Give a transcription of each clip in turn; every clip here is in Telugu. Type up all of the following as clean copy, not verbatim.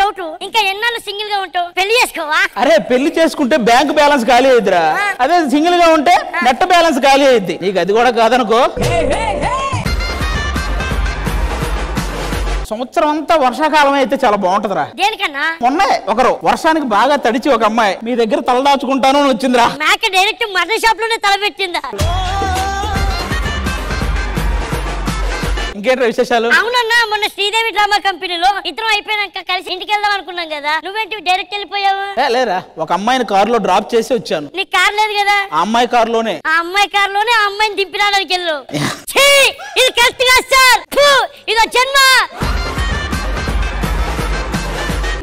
డౌట్, ఇంకా ఎన్నాళ్ళు సింగిల్ గా ఉంటావు? పెళ్లి చేసుకోవా? అరే పెళ్లి చేసుకుంటే బ్యాంక్ బ్యాలెన్స్ ఖాళీ అయిద్దిరా, అదే సింగిల్ గా ఉంటే నెట్ బ్యాలెన్స్ ఖాళీ అయిద్ది. నీకు అది కూడా కాదనుకో. సంవత్సరం అంతా వర్షాకాలం అయితే చాలా బాగుంటదిరా. దేనికన్నా? మొన్న ఒకరు వర్షానికి బాగా తడిచి ఒక అమ్మాయి మీ దగ్గర తలదాచుకుంటాను అని వచ్చిందిరా. నాకే డైరెక్ట్ మటన్ షాప్ లోనే తలపెట్టిందా? ఇంకేంటి విశేషాలు? అవునన్నా, మొన్న శ్రీదేవి డ్రామా కంపెనీలో ఇద్దరం అయిపోయినాక కలిసి ఇంటికి వెళ్దాం అనుకున్నాం కదా, నువ్వేంటి డైరెక్ట్ వెళ్ళిపోయావు? లేరా, ఒక అమ్మాయిని కారులో డ్రాప్ చేసి వచ్చాను. నీకు కార్ లేదు కదా? ఆ అమ్మాయి కారులోనే. ఆ అమ్మాయి కారులోనే ఆ అమ్మాయిని దింపినాడానికి వెళ్ళు. ఇది కరెక్ట్ కాదు సార్, ఇదో జన్మ.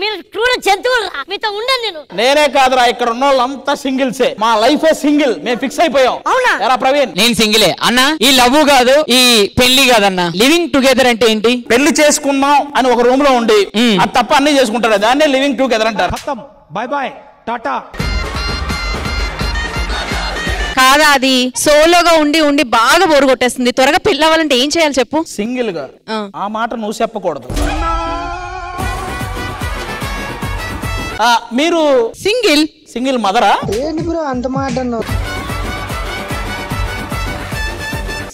మీరు క్రూర జంతువులు, మీతో ఉండను నేను. నేనే కాదురా, ఇక్కడ ఉన్న వాళ్ళంతా సింగిల్సే. మా లైఫ్ సింగిల్, మేము ఫిక్స్ అయిపోయాం. అవునా? ఎలా ప్రవీణ్? నేను సింగిలే అన్నా. ఈ లవ్ కాదు, ఈ పెళ్లి కాదన్నా. లివింగ్ టుగెదర్ అంటే ఏంటి? పెళ్లి చేసుకుందాం అని ఒక రూమ్ లో ఉండి అది తప్ప అన్ని చేసుకుంటారు, దాన్నే లివింగ్ టుగెదర్ అంటారు. బాయ్ బాయ్ టాటా. కాదా, అది సోలోగా ఉండి ఉండి బాగా బోరు కొట్టేస్తుంది. త్వరగా పెళ్లి అవ్వాలంటే ఏం చేయాలి చెప్పు? సింగిల్ గా. ఆ మాట నువ్వు చెప్పకూడదు. మీరు సింగిల్ సింగిల్ మదరా? ఏంటి బ్రో అంత మాట అన్నావు?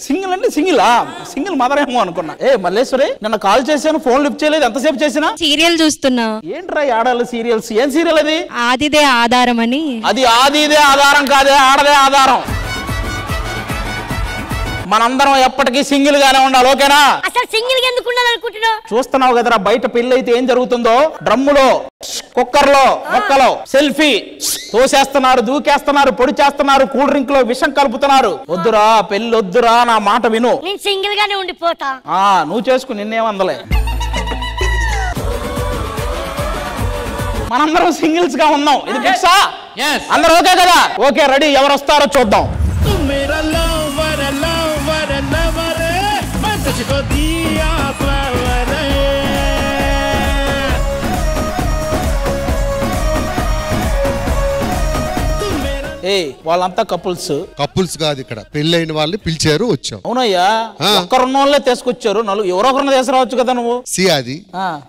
సింగిల్ అంటే సింగిల్ మదర్ ఏమో అనుకున్నా. మల్లేశ్వరి, నిన్న కాల్ చేశాను, ఫోన్ లిఫ్ట్ చేయలేదు. ఎంతసేపు చేసినా? సీరియల్ చూస్తున్నా. ఏంట్రా ఆడాలి సీరియల్స్? ఏం సీరియల్ అది? ఆదిదే ఆధారం అని. అది ఆదిదే ఆధారం కాదే, ఆడదే ఆధారం. మనందరం ఎప్పటికీ సింగిల్ గానే ఉండాలి, ఓకేనా? అసలు సింగిల్ గా ఎందుకు ఉండాలనుకుంటున్నావు? చూస్తున్నావు కదరా బయట పెళ్లి అయితే ఏం జరుగుతుందో. డ్రమ్ములో, కుక్కర్లో, మొక్కలో సెల్ఫీ తోసేస్తున్నారు, దూకేస్తున్నారు, పొడి చేస్తున్నారు, కూల్ డ్రింక్ లో విషం కలుపుతున్నారు. వద్దురా పెళ్లి వద్దురా, నా మాట విను. నేను సింగిల్ గానే ఉండిపోతా. నువ్వు చేసుకు, నిన్నేమందలే. మనందరం సింగిల్స్ గా ఉన్నాం, ఇది ఫిక్సా? అందరూ ఓకే కదా? Okay, ready. ఎవరు వస్తారో చూద్దాం. వాళ్ళంతా కపుల్స్ కాదు, ఇక్కడ పెళ్ళైన వాళ్ళని పిలిచారు, వచ్చావు. అవునయ్యా, ఒక్కరున్న వాళ్ళే తీసుకొచ్చారు. ఎవరొకరిని తీసుకురావచ్చు కదా నువ్వు. అది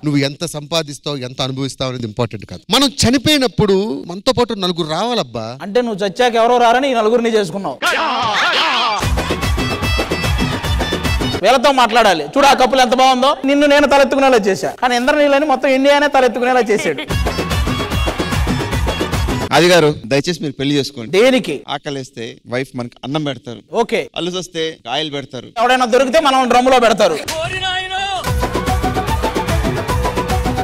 నువ్వు ఎంత సంపాదిస్తావు, ఎంత అనుభవిస్తావు అనేది ఇంపార్టెంట్ కాదు. మనం చనిపోయినప్పుడు మనతో పాటు నలుగురు రావాలబ్బా. అంటే నువ్వు చచ్చాక ఎవరో రారని ఈ నలుగురిని చేసుకున్నావు. వీళ్ళతో మాట్లాడాలి. చూడు ఆ కప్పులు ఎంత బాగుందో. నిన్ను నేను తలెత్తుకునేలా చేశా, కానీ ఇంద్రనీళ్ళని మొత్తం ఇండియానే తలెత్తుకునేలా చేశాడు. అది గారు, దయచేసి మీరు పెళ్లి చేసుకోండి. దేనికి? ఆకలిస్తే వైఫ్ మనకి అన్నం పెడతారు, ఓకే. అల్లుసి వస్తే ఆయిల్ పెడతారు, ఎవడైనా దొరికితే మనం డ్రమ్ములో పెడతారు.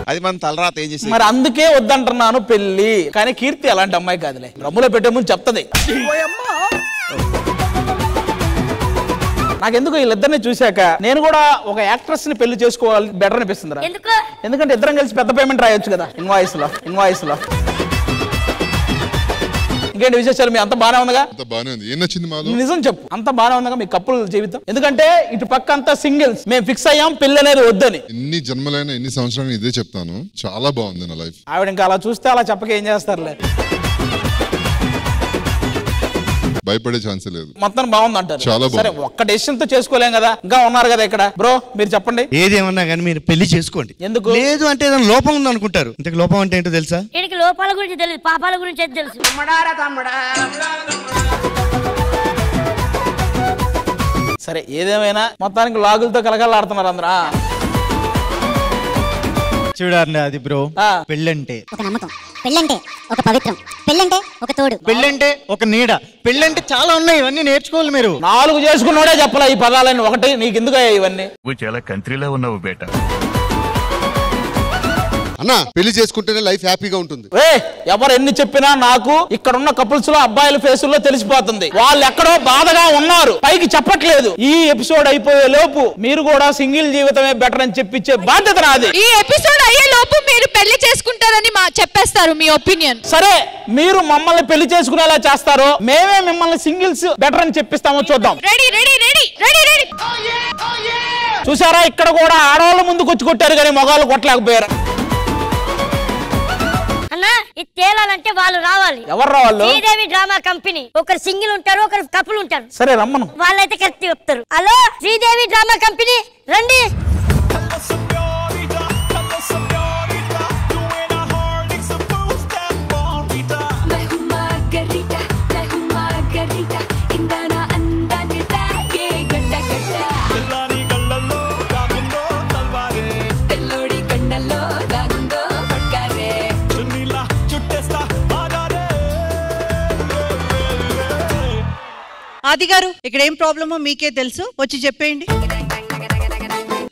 అది మనం తలరాత ఏం చేసి. మరి అందుకే వద్దంటున్నాను పెళ్లి. కానీ కీర్తి అలాంటి అమ్మాయి కాదులే, డ్రమ్ములో పెట్టే ముందు చెప్తది. నాకెందుకు వీళ్ళిద్దరిని చూశాక నేను కూడా ఒక యాక్ట్రెస్ ని పెళ్లి చేసుకోవాలి బెటర్ అనిపిస్తుంది. ఎందుకంటే ఇద్దరం కలిసి పెద్ద పేమెంట్ రాయొచ్చు కదా ఇన్వాయిస్ లో. ఇంకేంటి విశేషాలు? మీ అంత బానే ఉందిగా? నిజం చెప్పు, అంత బానే ఉందిగా మీ కప్పుల జీవితం? ఎందుకంటే ఇటు పక్క అంతా సింగిల్స్, మేము ఫిక్స్ అయ్యాం పెళ్లి అనేది వద్దని. ఎన్ని జన్మలైన ఎన్ని సంవత్సరాలు ఇదే చెప్తాను, చాలా బాగుంది నా లైఫ్. ఆవిడ ఇంకా అలా చూస్తే అలా చెప్పక ఏం చేస్తారులే. భయపడే ఛాన్స్ లేదు, మొత్తం బాగుంది అంటారు. చాలా సరే, ఒక్క డెసిషన్ తో చేసుకోలేం కదా, ఇంకా ఉన్నారు కదా ఇక్కడ. బ్రో మీరు చెప్పండి. ఏదేమన్నా కానీ మీరు పెళ్లి చేసుకోండి. ఎందుకు? లేదు అంటే ఏదైనా లోపం ఉంది అనుకుంటారు. ఇంతకు లోపం అంటే ఏంటో తెలుసా? వీడికి లోపాల గురించి తెలియదు, పాపాల గురించి తెలుసు. సరే, ఏదేమైనా మొత్తానికి లాగులతో కలగలాడుతున్నారు అందరూ. చూడండి, అది బ్రో పెళ్ళంటే ఒక నమ్మకం, పెళ్ళంటే ఒక పవిత్రం, పెళ్ళంటే ఒక తోడు, పెళ్ళంటే ఒక నీడ, పెళ్ళంటే చాలా ఉన్నాయి. ఇవన్నీ నేర్చుకోవాలి మీరు. 4 చేసుకున్నాడే చెప్పాలా ఈ పదాలని? ఒకటి నీకు ఎందుకు ఇవన్నీ? చాలా కంట్రీలో ఉన్నావు బేటా. అన్నా, పెళ్లి చేసుకుంటేనే లైఫ్ హ్యాపీగా ఉంటుంది. ఎవరు ఎన్ని చెప్పినా నాకు ఇక్కడ ఉన్న కపుల్స్ లో అబ్బాయిల ఫేసుల్లో తెలిసిపోతుంది, వాళ్ళు ఎక్కడో బాధగా ఉన్నారు, పైకి చెప్పట్లేదు. ఈ ఎపిసోడ్ అయిపోయే లోపు మీరు కూడా సింగిల్ జీవితమే బెటర్ అని చెప్పించే బాధ్యత నాది. ఈ ఎపిసోడ్ అయ్యే లోపు మీరు పెళ్లి చేసుకుంటారని చెప్పేస్తారు మీ ఒపీనియన్. సరే, మీరు మమ్మల్ని పెళ్లి చేసుకునేలా చేస్తారో మేమే మిమ్మల్ని సింగిల్స్ బెటర్ అని చెప్పిస్తామో చూద్దాం. చూసారా, ఇక్కడ కూడా ఆడవాళ్ళ ముందుకు వచ్చి కొట్టారు కానీ మగాళ్ళు కొట్టలేకపోయారు. ఇది తేలాలంటే వాళ్ళు రావాలి. ఎవరు రావాలి? Sridevi drama company. ఒకరు సింగిల్ ఉంటారు, ఒకరు కపుల్ ఉంటారు. సరే రమ్మను, వాళ్ళైతే కరెక్ట్ చెప్తారు. హలో శ్రీదేవి డ్రామా కంపెనీ రండి. ఆది గారు ఇక్కడ ఏం ప్రాబ్లమో మీకే తెలుసు, వచ్చి చెప్పేయండి.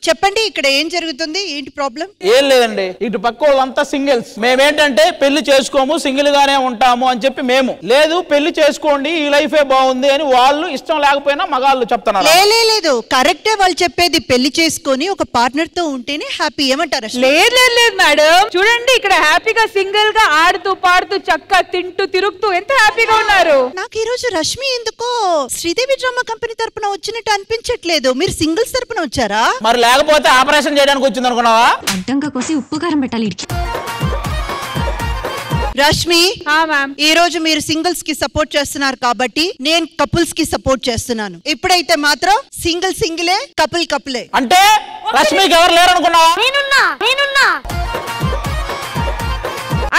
చెప్పండి ఇక్కడ ఏం జరుగుతుంది, ఏంటి ప్రాబ్లం? ఏం లేదండి, ఇటు పక్క వాళ్ళంతా సింగిల్స్, మేమేంటంటే పెళ్లి చేసుకోము సింగిల్ గానే ఉంటాము అని చెప్పి మేము, లేదు పెళ్లి చేసుకోండి ఈ లైఫే బాగుంది అని వాళ్ళు ఇష్టం లేకపోయినా మగాళ్ళు చెప్తున్నారు. లేదు కరెక్టే వాళ్ళు చెప్పేది, పెళ్లి చేసుకొని ఒక పార్ట్నర్ తో ఉంటేనే హ్యాపీ. ఏమంటారు? లేదు మేడం, చూడండి ఇక్కడ హ్యాపీగా సింగిల్ గా ఆడుతూ పాడుతూ చక్కగా తింటూ తిరుగుతూ ఎంత హ్యాపీగా ఉన్నారు. నాకు ఈ రోజు రష్మి ఎందుకో శ్రీదేవి డ్రామా కంపెనీ తరపున వచ్చినట్టు అనిపించట్లేదు, మీరు సింగిల్స్ తరపున వచ్చారా? మరి లేకపోతే ఆపరేషన్ చేయడానికి వచ్చింది అనుకున్నావా? అడ్డంగా కోసి ఉప్పు కారం పెట్టాలి. రష్మి ఈ రోజు మీరు సింగిల్స్ కి సపోర్ట్ చేస్తున్నారు కాబట్టి నేను కపుల్స్ కి సపోర్ట్ చేస్తున్నాను. ఇప్పుడైతే మాత్రం సింగిల్ సింగిలే, కపుల్ కపులే. అంటే రష్మికి ఎవరు లేరు అనుకున్నావా? నేనున్నా.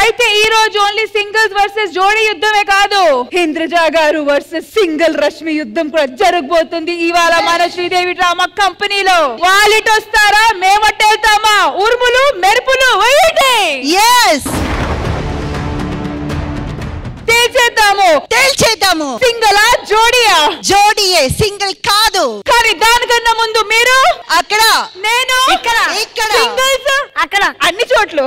అయితే ఈ రోజు ఓన్లీ సింగిల్స్ వర్సెస్ జోడీ యుద్ధమే కాదు, ఇంద్రజ గారు వర్సెస్ సింగిల్ రష్మి యుద్ధం కూడా జరగబోతుంది ఇవాళ మన శ్రీదేవి డ్రామా కంపెనీలో. వాళ్ళిట వస్తారా, మేమట్టు వెళ్తామా? ఉరుములు మెరుపులు తేల్చేద్దాము. సింగిలా జోడియా? జోడియే, సింగిల్ కాదు. కానీ దానికన్నా ముందు మీరు అక్కడ, నేను ఇక్కడ, సింగిల్స్ అక్కడ, అన్ని చోట్ల.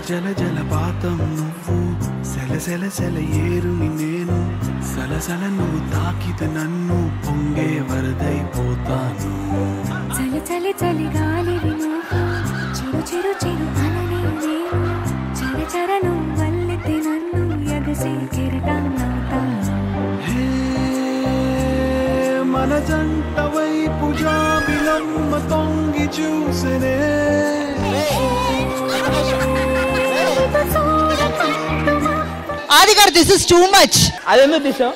జల జలపాతం నువ్వు, సెల సెల సెల ఏరుని నేను, సలసల నువ్వు తాకితే నన్ను పొంగే వరదైపోతాను. చలి చలి చలి గాలివి నువ్వు, చిరు చిరు చిరు అలనే నేను, చర చర నువ్వు వల్లితే నన్ను ఎగసే కెరటాన్నవుతాను. మన జంట వైపు జాబిలమ్మ తొంగి చూసనే. ఆది గారు దిస్ ఇస్ టూ మచ్. అదెందుకు తీసావు?